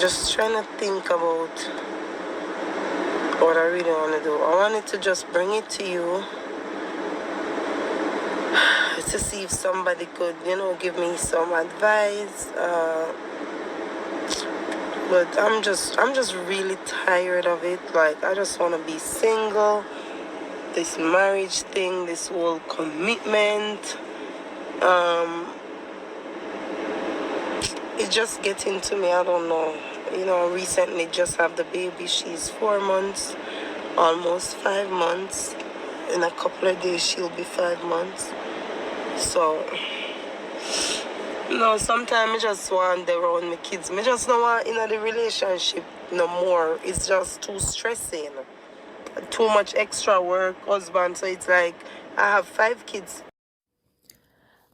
Just trying to think about what I really want to do. I wanted to just bring it to you to see if somebody could, give me some advice. But I'm just really tired of it. Like, I just want to be single. This marriage thing, this whole commitment, it just getting to me. I don't know. Recently just have the baby. She's 4 months, almost 5 months. In a couple of days, she'll be 5 months. So, sometimes I just want them around my kids. I just don't want in the relationship no more. It's just too stressing. Too much extra work, husband. So it's like I have 5 kids.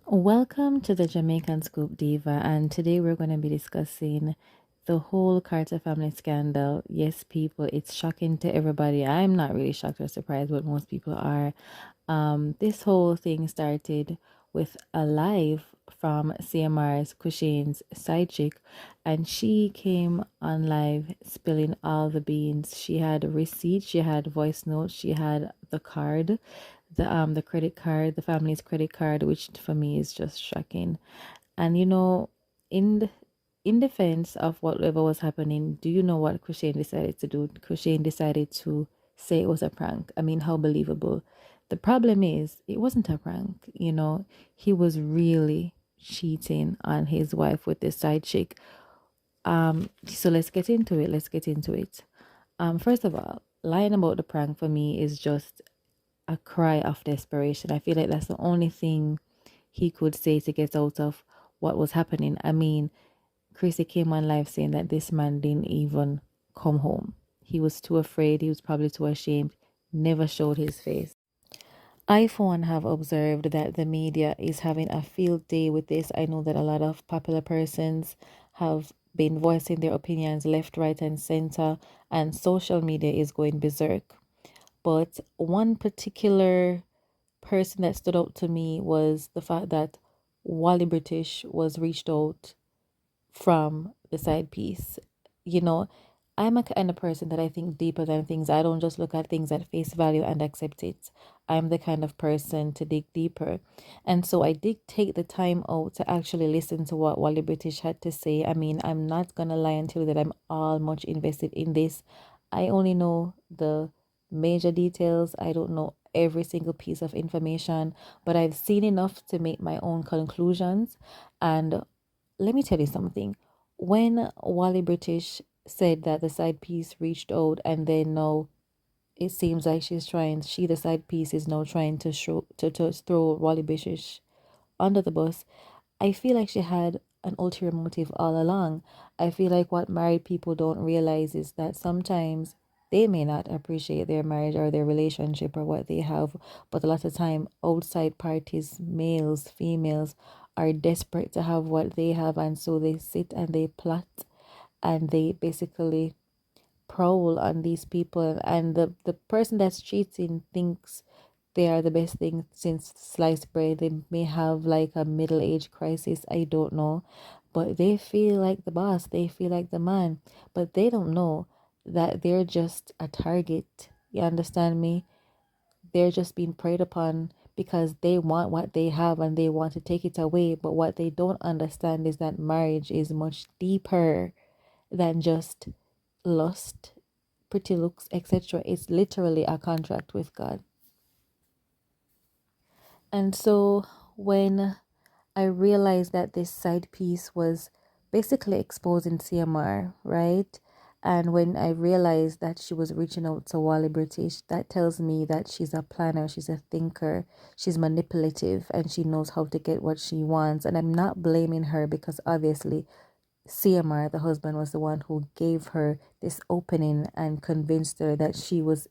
Welcome to the Jamaican Scoop Diva, and today we're going to be discussing the whole Carter family scandal. Yes, people, it's shocking to everybody. I'm not really shocked or surprised, but most people are. This whole thing started with a live from CMR's Cushane's side chick, and she came on live spilling all the beans. She had receipts, she had voice notes, she had the card, the credit card, the family's credit card, which for me is just shocking. And in in defense of whatever was happening, do you know what Cushane decided to do? Cushane decided to say it was a prank. I mean, how believable. The problem is, it wasn't a prank. He was really cheating on his wife with this side chick. So let's get into it. First of all, lying about the prank for me is just a cry of desperation. I feel like that's the only thing he could say to get out of what was happening. I mean, Crissy came on live saying that this man didn't even come home. He was too afraid, he was probably too ashamed, never showed his face. I, for one, have observed that the media is having a field day with this. I know that a lot of popular persons have been voicing their opinions left, right, and center, and social media is going berserk. But one particular person that stood out to me was the fact that Wally British was reached out from the side piece. You know, I'm a kind of person that I think deeper than things. I don't just look at things at face value and accept it. I'm the kind of person to dig deeper. And so I did take the time out to actually listen to what Wally British had to say. I mean, I'm not going to lie and tell you that I'm all much invested in this. I only know the major details. I don't know every single piece of information, but I've seen enough to make my own conclusions. And let me tell you something. When Wally British said that the side piece reached out, and then now it seems like the side piece is now trying to to throw Wally British under the bus. I feel like she had an ulterior motive all along. I feel like what married people don't realize is that sometimes they may not appreciate their marriage or their relationship or what they have, but a lot of time outside parties, males, females, are desperate to have what they have, and so they sit and they plot and they basically prowl on these people, and the person that's cheating thinks they are the best thing since sliced bread. They may have like a middle age crisis, I don't know, but they feel like the boss, they feel like the man, but they don't know that they're just a target. You understand me? They're just being preyed upon because they want what they have and they want to take it away. But what they don't understand is that marriage is much deeper than just lust, pretty looks, etc. It's literally a contract with God. And so when I realized that this side piece was basically exposing CMR, right? And when I realized that she was reaching out to Wally British, that tells me that she's a planner, she's a thinker, she's manipulative, and she knows how to get what she wants. And I'm not blaming her because obviously CMR, the husband, was the one who gave her this opening and convinced her that she was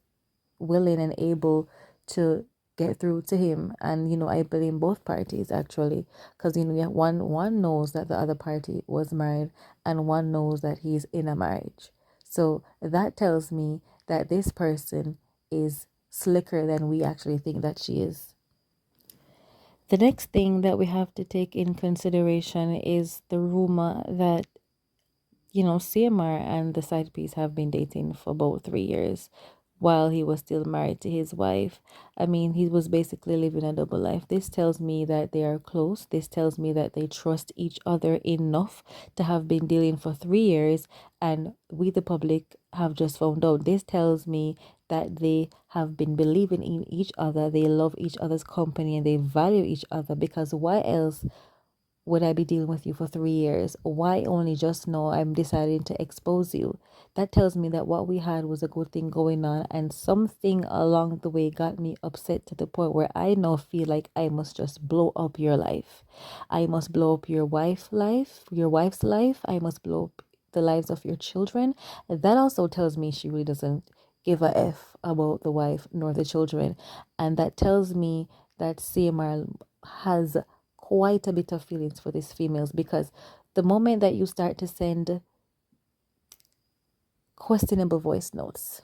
willing and able to get through to him. And I blame both parties actually, because yeah, one knows that the other party was married and one knows that he's in a marriage. So that tells me that this person is slicker than we actually think that she is. The next thing that we have to take in consideration is the rumor that CMR and the side piece have been dating for about 3 years while he was still married to his wife. I mean, he was basically living a double life. This tells me that they are close. This tells me that they trust each other enough to have been dealing for 3 years, and we, the public, have just found out. This tells me that they have been believing in each other. They love each other's company and they value each other, because why else would I be dealing with you for 3 years? Why only just now I'm deciding to expose you? That tells me that what we had was a good thing going on, and something along the way got me upset to the point where I now feel like I must just blow up your life. I must blow up your wife's life. I must blow up the lives of your children. That also tells me she really doesn't give a F about the wife nor the children. And that tells me that CMR has quite a bit of feelings for these females, because the moment that you start to send questionable voice notes,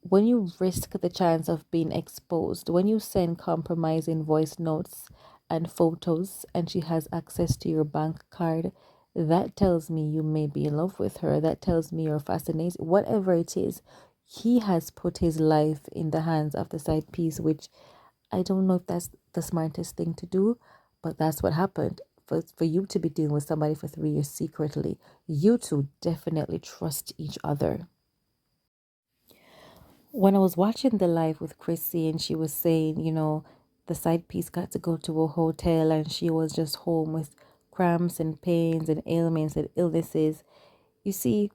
when you risk the chance of being exposed, when you send compromising voice notes and photos and she has access to your bank card, that tells me you may be in love with her. That tells me you're fascinated. Whatever it is, he has put his life in the hands of the side piece, which I don't know if that's the smartest thing to do, but that's what happened. For you to be dealing with somebody for 3 years secretly, you two definitely trust each other. When I was watching the live with Crissy and she was saying, the side piece got to go to a hotel and she was just home with cramps and pains and ailments and illnesses. You see,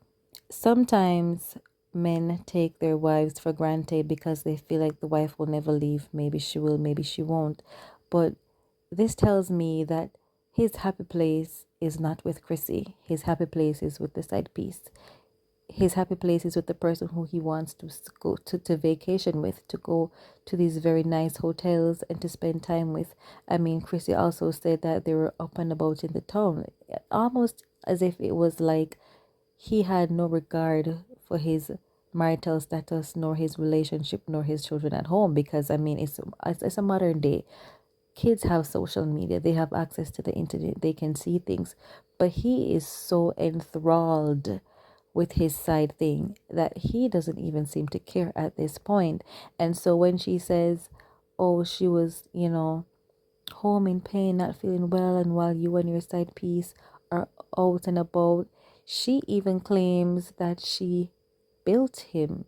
sometimes men take their wives for granted because they feel like the wife will never leave. Maybe she will, maybe she won't. But this tells me that his happy place is not with Crissy. His happy place is with the side piece. His happy place is with the person who he wants to go to vacation with, to go to these very nice hotels and to spend time with. I mean, Crissy also said that they were up and about in the town, almost as if it was like he had no regard for his marital status, nor his relationship, nor his children at home. Because I mean, it's a modern day. Kids have social media, they have access to the internet, they can see things, but he is so enthralled with his side thing that he doesn't even seem to care at this point. And so when she says, oh, she was, home in pain, not feeling well, and while you and your side piece are out and about, she even claims that she built him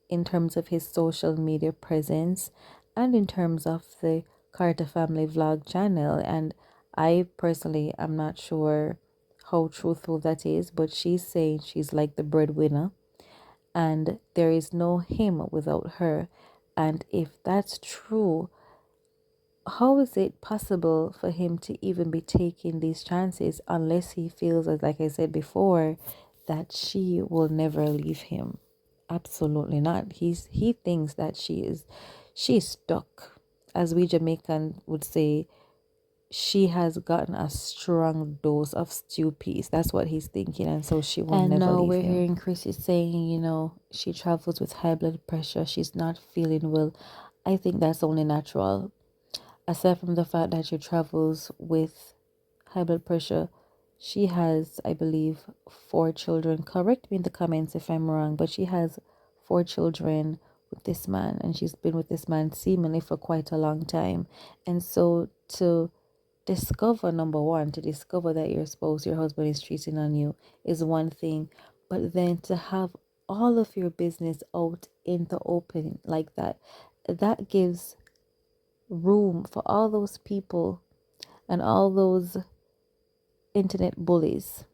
in terms of his social media presence and in terms of the Carter Family Vlog channel. And I personally am not sure how truthful that is, but she's saying she's like the breadwinner and there is no him without her. And if that's true, how is it possible for him to even be taking these chances unless he feels, as like I said before, that she will never leave him? Absolutely not. He thinks that she's stuck. As we Jamaican would say, she has gotten a strong dose of stew peas. That's what he's thinking, and so she will never leave we're him. Hearing Chrissy saying, she travels with high blood pressure. She's not feeling well. I think that's only natural. Aside from the fact that she travels with high blood pressure, she has, I believe, 4 children. Correct me in the comments if I'm wrong, but she has 4 children with this man, and she's been with this man seemingly for quite a long time. And so to discover, number one, to discover that your husband is cheating on you is one thing, but then to have all of your business out in the open like that, that gives room for all those people and all those internet bullies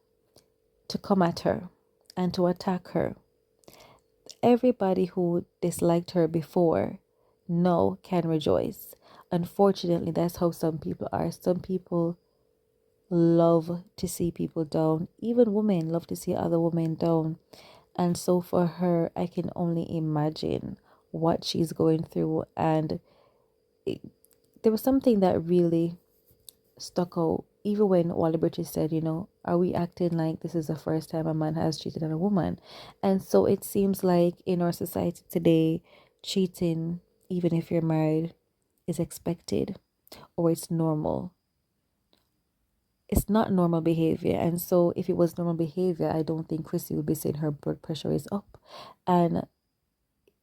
to come at her and to attack her. Everybody who disliked her before now can rejoice. Unfortunately, that's how some people are. Some people love to see people down. Even women love to see other women down. And so for her, I can only imagine what she's going through. And there was something that really stuck out, even when Wally British said, are we acting like this is the first time a man has cheated on a woman? And so it seems like in our society today, cheating, even if you're married, is expected or it's normal. it's not normal behavior. And so if it was normal behavior, I don't think Crissy would be saying her blood pressure is up. And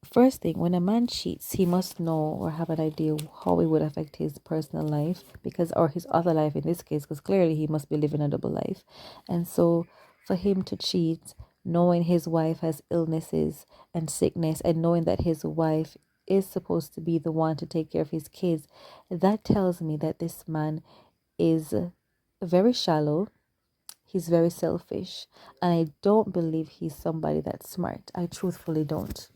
first thing, when a man cheats, he must know or have an idea how it would affect his personal life, because, or his other life in this case, because clearly he must be living a double life. And so for him to cheat, knowing his wife has illnesses and sickness, and knowing that his wife is supposed to be the one to take care of his kids, that tells me that this man is very shallow. He's very selfish. And I don't believe he's somebody that's smart. I truthfully don't.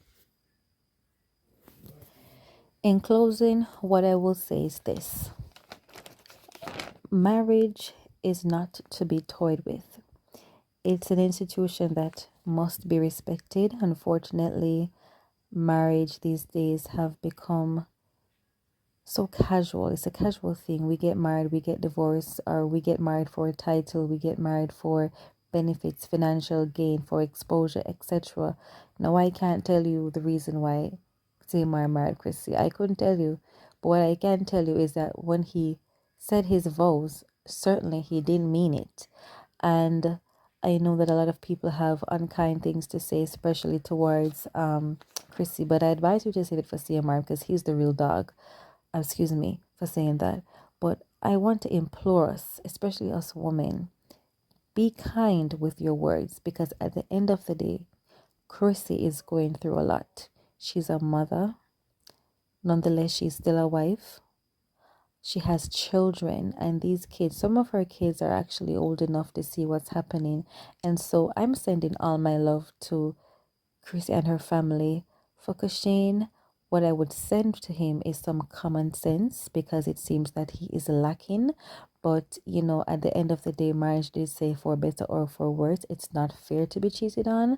In closing, what I will say is this: marriage is not to be toyed with. It's an institution that must be respected. Unfortunately, marriage these days have become so casual. It's a casual thing. We get married, we get divorced, or we get married for a title, we get married for benefits, financial gain, for exposure, etc. Now, I can't tell you the reason why Tamar married Crissy. I couldn't tell you. But what I can tell you is that when he said his vows, certainly he didn't mean it. And I know that a lot of people have unkind things to say, especially towards Crissy, but I advise you to save it for CMR because he's the real dog. Excuse me for saying that. But I want to implore us, especially us women, be kind with your words, because at the end of the day, Crissy is going through a lot. She's a mother. Nonetheless, she's still a wife. She has children, and these kids, some of her kids are actually old enough to see what's happening. And so I'm sending all my love to Crissy and her family. For Cushane, what I would send to him is some common sense, because it seems that he is lacking. But, you know, at the end of the day, marriage did say for better or for worse, it's not fair to be cheated on.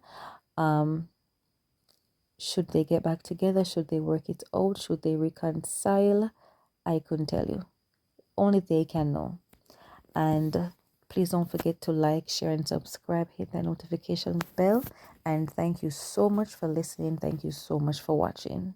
Should they get back together? Should they work it out? Should they reconcile? I couldn't tell you. Only they can know. And please don't forget to like, share, and subscribe. Hit that notification bell. And thank you so much for listening. Thank you so much for watching.